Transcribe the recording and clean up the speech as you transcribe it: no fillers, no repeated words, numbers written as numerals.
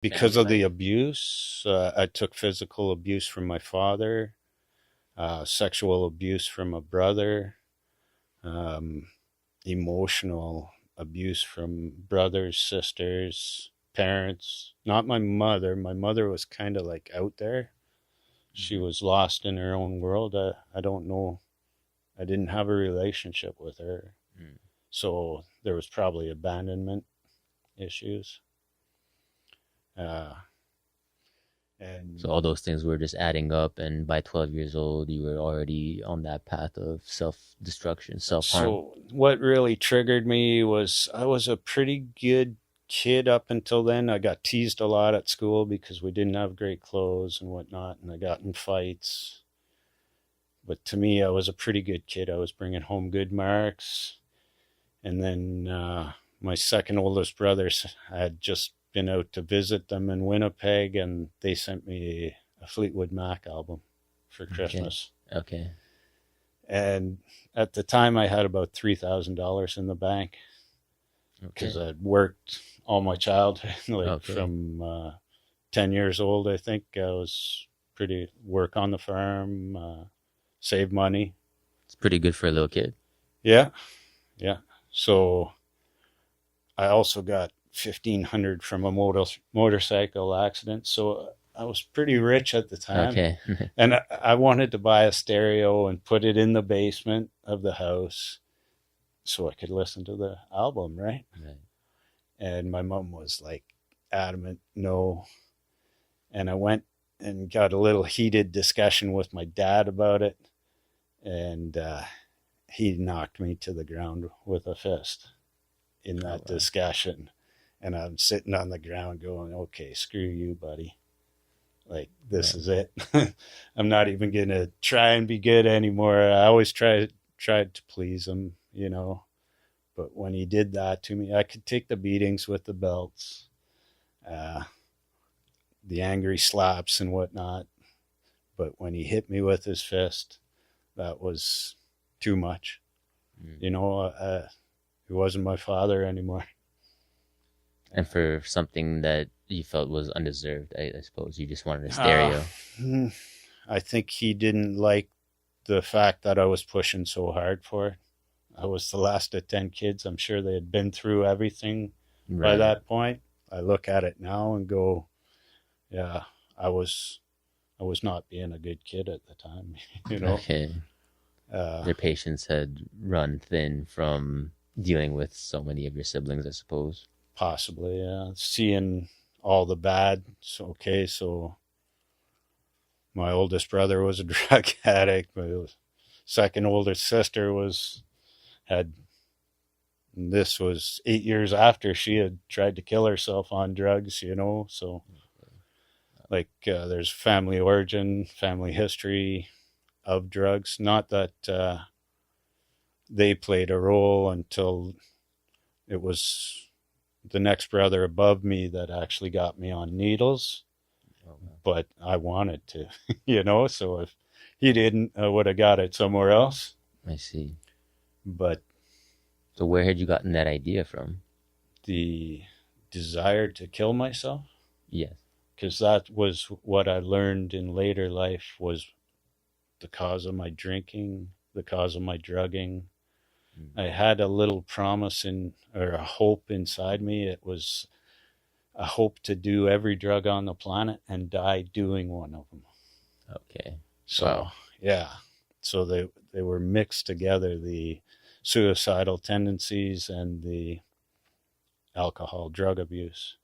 Because family of the life? abuse, I took physical abuse from my father, sexual abuse from a brother, um, emotional abuse from brothers, sisters, parents. Not my mother. My mother was kind of like out there. She Hmm. was lost in her own world. I don't know. I didn't have a relationship with her. Mm. So there was probably abandonment issues. Uh, So and all those things were just adding up, and by 12 years old, you were already on that path of self-destruction, self-harm. so what really triggered me was I was a pretty good kid up until then. I got teased a lot at school because we didn't have great clothes and whatnot, and I got in fights. But to me, I was a pretty good kid. I was bringing home good marks. And then my second oldest brothers, I had just been out to visit them in Winnipeg, and they sent me a Fleetwood Mac album for Okay. Christmas. Okay. And at the time, I had about $3,000 in the bank because Okay. I'd worked all my childhood, like Okay. from 10 years old, I think. I was pretty work on the farm, save money. It's pretty good for a little kid. Yeah, yeah. So I also got 1,500 from a motorcycle accident. So I was pretty rich at the time. Okay. And I wanted to buy a stereo and put it in the basement of the house so I could listen to the album, right? Right. And my mom was like adamant, no. And I went and got a little heated discussion with my dad about it. And he knocked me to the ground with a fist in Oh that wow. discussion. And I'm sitting on the ground going, okay, screw you, buddy. Like, this Right. is it. I'm not even going to try and be good anymore. I always tried to please him, you know. But when he did that to me, I could take the beatings with the belts, uh, the angry slaps and whatnot. But when he hit me with his fist, that was too much. Mm. You know, he wasn't my father anymore. And for something that you felt was undeserved, I suppose you just wanted a Uh, stereo. I think he didn't like the fact that I was pushing so hard for it. I was the last of 10 kids. I'm sure they had been through everything by Right. that point. I look at it now and go, yeah, I was I was not being a good kid at the time, you know. Okay. Uh, Your patience had run thin from dealing with so many of your siblings, I suppose. Possibly, seeing all the bad. So okay, so my oldest brother was a drug addict. My second oldest sister was had. This was 8 years after she had tried to kill herself on drugs, you know. So like, there's family origin, family history of drugs. Not that they played a role until it was the next brother above me that actually got me on needles, Oh, wow. but I wanted to, you know. So if he didn't, I would have got it somewhere else. I see. But So where had you gotten that idea from? the desire to kill myself, Yes. because that was what I learned in later life was the cause of my drinking, the cause of my drugging. Mm. I had a little promise in or a hope inside me. It was a hope to do every drug on the planet and die doing one of them. Okay. So, Wow. yeah. So they were mixed together, the suicidal tendencies and the alcohol drug abuse.